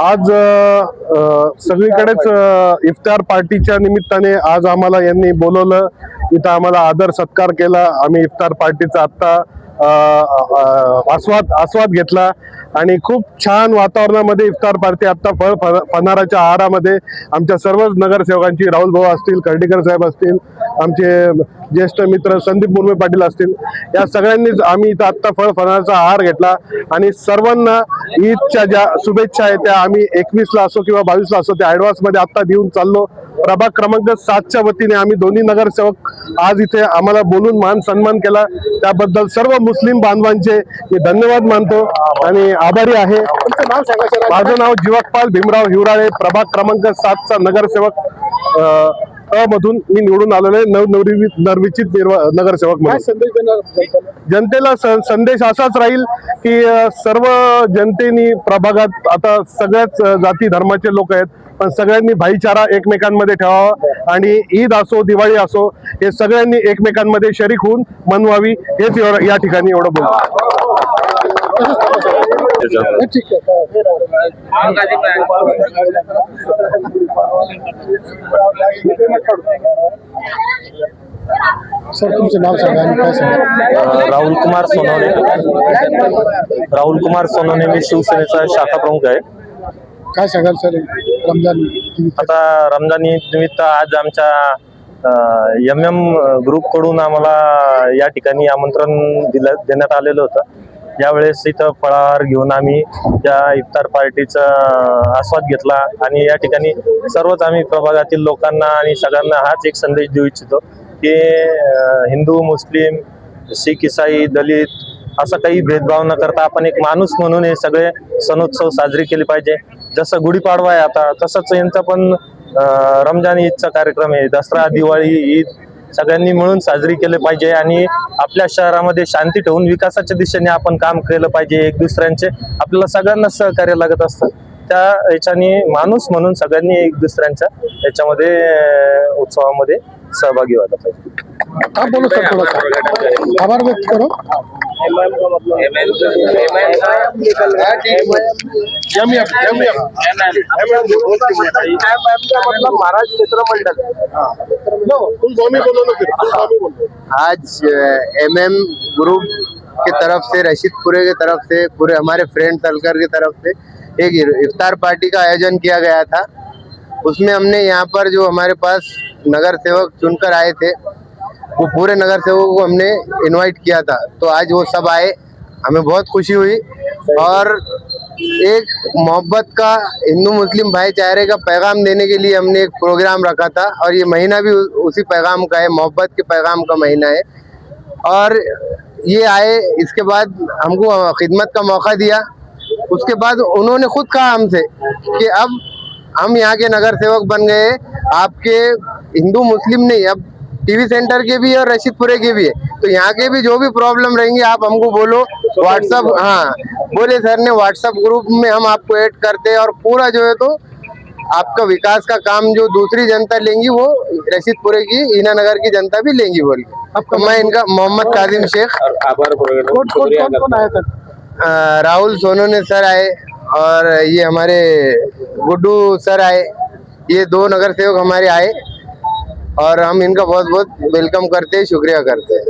आज सगळीकडेच इफ्तार पार्टीच्या निमित्ताने आज आम्हाला यांनी बोलवलं, इथं आम्हाला आदर सत्कार केला। आम्ही इफ्तार पार्टीचा आत्ता आस्वाद घेतला आणि खूप छान वातावरणामध्ये इफ्तार पार्टी आत्ता फणाराच्या आहारामध्ये आमच्या सर्व नगरसेवकांची, राहुल भाऊ असतील, कर्डीकर साहेब असतील, आमचे ज्येष्ठ मित्र संदीप मुर्मे पाटील असतील, या सगळ्यांनीच आम्ही इथं आत्ता फणाराचा आहार घेतला आणि सर्वांना ईदच्या ज्या शुभेच्छा आहेत त्या आम्ही 21ला असो किंवा 22ला असो त्या ऍडव्हान्स मध्ये आत्ता देऊन चाललो। प्रभाग क्रमांक 7च्या वतीने आम्ही दोन्ही नगरसेवक आज इथे आम्हाला बोलून मान सन्मान केला, त्याबद्दल सर्व मुस्लिम बांधवांचे मी धन्यवाद मानतो आणि आभारी आहे। माझं नाव जीवकपाल भीमराव हिवराळे, प्रभाग क्रमांक 7चा नगरसेवक मधून मी निवडून आलेलो आहे, नवनिर्वाचित नगरसेवक म्हणून। जनतेला संदेश असाच राहील की सर्व जनतेनी प्रभागात आता सगळ्याच जाती धर्माचे लोक आहेत, पण सगळ्यांनी भाईचारा एकमेकांमध्ये ठेवावा आणि ईद असो दिवाळी असो हे सगळ्यांनी एकमेकांमध्ये शरीक होऊन मनवावी, हेच या ठिकाणी एवढं बोलतो। सर तुमचं नाव सांगा आणि काय सांगा। राहुल कुमार सोनवणे, मी शिवसेनेचा शाखा प्रमुख आहे। काय सांगाल सर रमजान आता रमजान निमित्त आज आमच्या MM ग्रुप कडून आम्हाला या ठिकाणी आमंत्रण देण्यात आलेलं होतं। यावेळेस इथं फळाहार घेऊन आम्ही त्या इफ्तार पार्टीचा आस्वाद घेतला आणि या ठिकाणी सर्वच आम्ही प्रभागातील लोकांना आणि सगळ्यांना हाच एक संदेश देऊ इच्छितो की हिंदू, मुस्लिम, शीख, ईसाई, दलित असा काही भेदभाव न करता आपण एक माणूस म्हणून हे सगळे सणोत्सव साजरे केले पाहिजे। जसं गुढीपाडवा आहे आता, तसंच यांचा पण रमजान ईदचा कार्यक्रम आहे, दसरा, दिवाळी, ईद सगळ्यांनी मिळून साजरी केले पाहिजे आणि आपल्या शहरामध्ये शांती ठेवून विकासाच्या दिशेने आपण काम केलं पाहिजे। एक दुसऱ्यांचे आपल्याला सगळ्यांना सहकार्य लागत असतं, त्या याच्याने माणूस म्हणून सगळ्यांनी एक दुसऱ्यांच्या याच्यामध्ये उत्सवामध्ये सहभागी व्हायला पाहिजे। आप बोलो सर, थोड़ा आभार व्यक्त करो। महाराज मित्र मंडल आज MM ग्रुप की तरफ से, रशीदपुरे की तरफ से, पूरे हमारे फ्रेंड सर्कल की तरफ से एक इफ्तार पार्टी का आयोजन किया गया था। उसमें हमने यहाँ पर जो हमारे पास नगर सेवक चुनकर आए थे वो पूरे नगर सेवकों को हमने इनवाइट किया था, तो आज वो सब आए, हमें बहुत खुशी हुई और एक मोहब्बत का, हिंदू मुस्लिम भाईचारे का पैगाम देने के लिए हमने एक प्रोग्राम रखा था और ये महीना भी उसी पैगाम का है, मोहब्बत के पैगाम का महीना है। और ये आए, इसके बाद हमको खिदमत का मौका दिया। उसके बाद उन्होंने खुद कहा हमसे कि अब हम यहाँ के नगर सेवक बन गए, आपके हिंदू मुस्लिम नहीं, अब टीवी सेंटर के भी और रशीदपुरे के भी है, तो यहाँ के भी जो भी प्रॉब्लम रहेंगी आप हमको बोलो, व्हाट्सअप, हाँ बोले सर ने, व्हाट्सअप ग्रुप में हम आपको ऐड करते हैं और पूरा जो है तो आपका विकास का काम जो दूसरी जनता लेंगी वो रशीदपुरे की, हीना नगर की जनता भी लेंगी बोल के। तो मैं इनका मोहम्मद काजिम शेख, कौन आया था? राहुल सोनोने सर आए और ये हमारे गुड्डू सर आए, ये 2 नगर सेवक हमारे आए और हम इनका बहुत बहुत वेलकम करते हैं, शुक्रिया करते हैं।